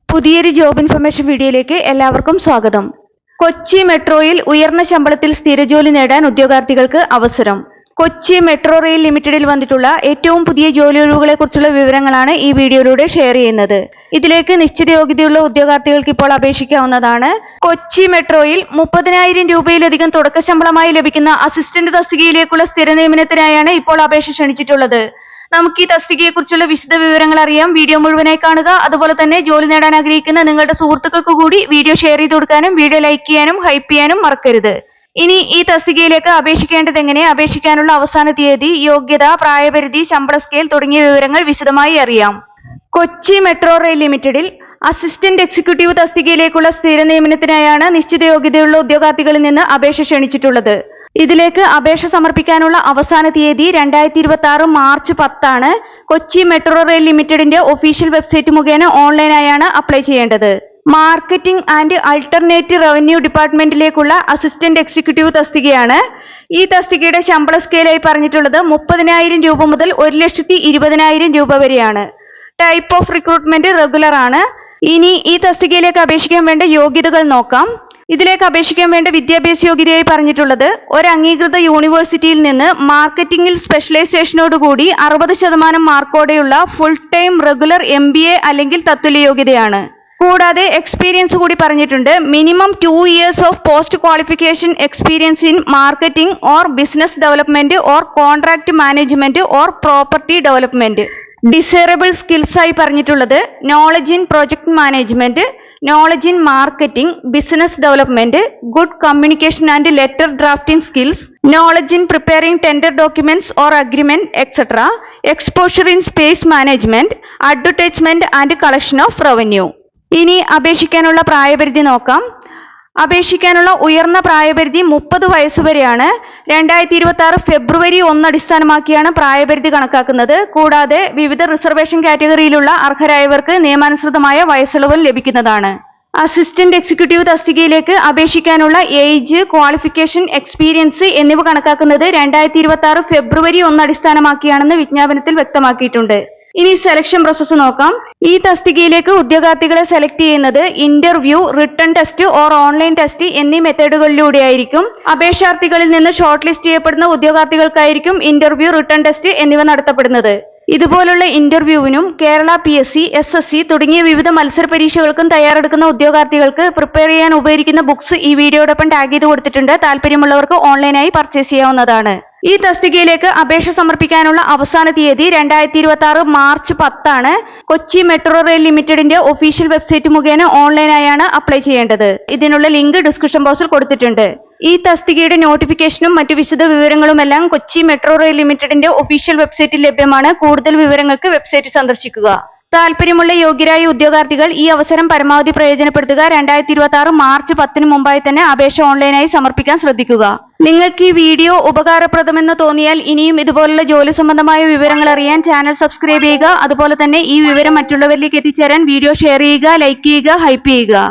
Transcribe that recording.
പുതിയൊരു job information വീഡിയോയിലേക്ക് എല്ലാവർക്കും സ്വാഗതം. കൊച്ചി മെട്രോയിൽ ഉയർന്ന ശമ്പളത്തിൽ സ്ഥിരജോലി നേടാൻ ഉദ്യോഗാർത്ഥികൾക്ക് അവസരം. കൊച്ചി മെട്രോ റെയിൽ ലിമിറ്റഡിൽ വന്നിട്ടുള്ള ഏറ്റവും പുതിയ ജോലി ഒഴിവുകളെ കുറിച്ചുള്ള വിവരങ്ങളാണ് ഈ വീഡിയോയിലൂടെ ഷെയർ ചെയ്യുന്നത്. ഇതിലേക്ക് നിശ്ചിത യോഗ്യതയുള്ള ഉദ്യോഗാർത്ഥികൾക്ക് ഇപ്പോൾ അപേക്ഷിക്കാവുന്നതാണ്. കൊച്ചി മെട്രോയിൽ 30,000 രൂപയിലധികം തുടക്ക ശമ്പളമായി ലഭിക്കുന്ന അസിസ്റ്റന്റ് തസ്തികയിലേക്കുള്ള സ്ഥിര നിയമനത്തിനായാണ് ഇപ്പോൾ അപേക്ഷ ക്ഷണിച്ചിട്ടുള്ളത്. നമുക്ക് ഈ തസ്തികയെ കുറിച്ചുള്ള വിശദ വിവരങ്ങൾ അറിയാം. വീഡിയോ മുഴുവനായി കാണുക. അതുപോലെ തന്നെ ജോലി നേടാൻ ആഗ്രഹിക്കുന്ന നിങ്ങളുടെ സുഹൃത്തുക്കൾക്ക് കൂടി വീഡിയോ ഷെയർ ചെയ്ത് കൊടുക്കാനും വീഡിയോ ലൈക്ക് ചെയ്യാനും ഹൈപ്പ് ചെയ്യാനും മറക്കരുത്. ഇനി ഈ തസ്തികയിലേക്ക് അപേക്ഷിക്കേണ്ടത് എങ്ങനെ, അപേക്ഷിക്കാനുള്ള അവസാന തീയതി, യോഗ്യത, പ്രായപരിധി, ശമ്പള സ്കെയിൽ തുടങ്ങിയ വിവരങ്ങൾ വിശദമായി അറിയാം. കൊച്ചി മെട്രോ റെയിൽ ലിമിറ്റഡിൽ അസിസ്റ്റന്റ് എക്സിക്യൂട്ടീവ് തസ്തികയിലേക്കുള്ള സ്ഥിര നിയമനത്തിനായാണ് നിശ്ചിത യോഗ്യതയുള്ള ഉദ്യോഗാർത്ഥികളിൽ നിന്ന് അപേക്ഷ ക്ഷണിച്ചിട്ടുള്ളത്. ഇതിലേക്ക് അപേക്ഷ സമർപ്പിക്കാനുള്ള അവസാന തീയതി 2026 മാർച്ച് 10 ആണ്. കൊച്ചി മെട്രോ റെയിൽ ലിമിറ്റഡിന്റെ ഒഫീഷ്യൽ വെബ്സൈറ്റ് മുഖേന ഓൺലൈനായാണ് അപ്ലൈ ചെയ്യേണ്ടത്. മാർക്കറ്റിംഗ് ആൻഡ് അൾട്ടർനേറ്റീവ് റവന്യൂ ഡിപ്പാർട്ട്മെന്റിലേക്കുള്ള അസിസ്റ്റന്റ് എക്സിക്യൂട്ടീവ് തസ്തികയാണ്. ഈ തസ്തികയുടെ ശമ്പള സ്കെയിലായി പറഞ്ഞിട്ടുള്ളത് 30,000 രൂപ മുതൽ 1,20,000 രൂപ വരെയാണ്. ടൈപ്പ് ഓഫ് റിക്രൂട്ട്മെന്റ് റെഗുലർ ആണ്. ഇനി ഈ തസ്തികയിലേക്ക് അപേക്ഷിക്കാൻ വേണ്ട യോഗ്യതകൾ നോക്കാം. ഇതിലേക്ക് അപേക്ഷിക്കാൻ വേണ്ട വിദ്യാഭ്യാസ യോഗ്യതയായി പറഞ്ഞിട്ടുള്ളത് ഒരു അംഗീകൃത യൂണിവേഴ്സിറ്റിയിൽ നിന്ന് മാർക്കറ്റിംഗിൽ സ്പെഷ്യലൈസേഷനോടുകൂടി 60% മാർക്കോടെയുള്ള ഫുൾ ടൈം റെഗുലർ MBA അല്ലെങ്കിൽ തത്തുല്യ യോഗ്യതയാണ്. കൂടാതെ എക്സ്പീരിയൻസ് കൂടി പറഞ്ഞിട്ടുണ്ട്. Minimum 2 years of post qualification experience in marketing or business development or contract management or property development. Desirable skills ആയി പറഞ്ഞിട്ടുള്ളത് knowledge in project management, knowledge in marketing, business development, good communication and letter drafting skills, knowledge in preparing tender documents or agreement etcetera, exposure in space management, advertisement and collection of revenue. ഇനി അപേക്ഷിക്കാനുള്ള പ്രായപരിധി നോക്കാം. അപേക്ഷിക്കാനുള്ള ഉയർന്ന പ്രായപരിധി 30 വയസ്സുവരെയാണ്. 2026 ഫെബ്രുവരി 1 അടിസ്ഥാനമാക്കിയാണ് പ്രായപരിധി കണക്കാക്കുന്നത്. കൂടാതെ വിവിധ റിസർവേഷൻ കാറ്റഗറിയിലുള്ള അർഹരായവർക്ക് നിയമാനുസൃതമായ വയസ്സിളവും ലഭിക്കുന്നതാണ്. അസിസ്റ്റന്റ് എക്സിക്യൂട്ടീവ് തസ്തികയിലേക്ക് അപേക്ഷിക്കാനുള്ള ഏജ്, ക്വാളിഫിക്കേഷൻ, എക്സ്പീരിയൻസ് എന്നിവ കണക്കാക്കുന്നത് 2026 ഫെബ്രുവരി 1 അടിസ്ഥാനമാക്കിയാണെന്ന് വിജ്ഞാപനത്തിൽ വ്യക്തമാക്കിയിട്ടുണ്ട്. ഇനി സെലക്ഷൻ പ്രോസസ്സ് നോക്കാം. ഈ തസ്തികയിലേക്ക് ഉദ്യോഗാർത്ഥികളെ സെലക്ട് ചെയ്യുന്നത് interview, written test or online test എന്നീ മെത്തേഡുകളിലൂടെയായിരിക്കും. അപേക്ഷാർത്ഥികളിൽ നിന്ന് ഷോർട്ട് ലിസ്റ്റ് ചെയ്യപ്പെടുന്ന ഉദ്യോഗാർത്ഥികൾക്കായിരിക്കും ഇന്റർവ്യൂ, റിട്ടൺ ടെസ്റ്റ് എന്നിവ നടത്തപ്പെടുന്നത്. ഇതുപോലുള്ള ഇന്റർവ്യൂവിനും കേരള PSC, SSC തുടങ്ങിയ വിവിധ മത്സര പരീക്ഷകൾക്കും തയ്യാറെടുക്കുന്ന ഉദ്യോഗാർത്ഥികൾക്ക് പ്രിപ്പയർ ചെയ്യാൻ ഉപകരിക്കുന്ന ബുക്സ് ഈ വീഡിയോടൊപ്പം ടാഗ് ചെയ്ത് കൊടുത്തിട്ടുണ്ട്. താല്പര്യമുള്ളവർക്ക് ഓൺലൈനായി പർച്ചേസ് ചെയ്യാവുന്നതാണ്. ഈ തസ്തികയിലേക്ക് അപേക്ഷ സമർപ്പിക്കാനുള്ള അവസാന തീയതി 2026 മാർച്ച് 10 ആണ്. കൊച്ചി മെട്രോ റെയിൽ ലിമിറ്റഡിന്റെ ഒഫീഷ്യൽ വെബ്സൈറ്റ് മുഖേന ഓൺലൈനായാണ് അപ്ലൈ ചെയ്യേണ്ടത്. ഇതിനുള്ള ലിങ്ക് ഡിസ്ക്രിപ്ഷൻ ബോക്സിൽ കൊടുത്തിട്ടുണ്ട്. ഈ തസ്തികയുടെ നോട്ടിഫിക്കേഷനും മറ്റു വിശദ വിവരങ്ങളുമെല്ലാം കൊച്ചി മെട്രോ റെയിൽ ലിമിറ്റഡിന്റെ ഒഫീഷ്യൽ വെബ്സൈറ്റിൽ ലഭ്യമാണ്. കൂടുതൽ വിവരങ്ങൾക്ക് വെബ്സൈറ്റ് സന്ദർശിക്കുക. താല്പര്യമുള്ള യോഗ്യരായ ഉദ്യോഗാർത്ഥികൾ ഈ അവസരം പരമാവധി പ്രയോജനപ്പെടുത്തുക. 2026 മാർച്ച് 10 മുമ്പായി തന്നെ അപേക്ഷ ഓൺലൈനായി സമർപ്പിക്കാൻ ശ്രദ്ധിക്കുക. നിങ്ങൾക്ക് ഈ വീഡിയോ ഉപകാരപ്രദമെന്ന് തോന്നിയാൽ ഇനിയും ഇതുപോലുള്ള ജോലി സംബന്ധമായ വിവരങ്ങൾ അറിയാൻ ചാനൽ സബ്സ്ക്രൈബ് ചെയ്യുക. അതുപോലെ തന്നെ ഈ വിവരം മറ്റുള്ളവരിലേക്ക് എത്തിച്ചേരാൻ വീഡിയോ ഷെയർ ചെയ്യുക, ലൈക്ക് ചെയ്യുക, ഹൈപ്പ് ചെയ്യുക.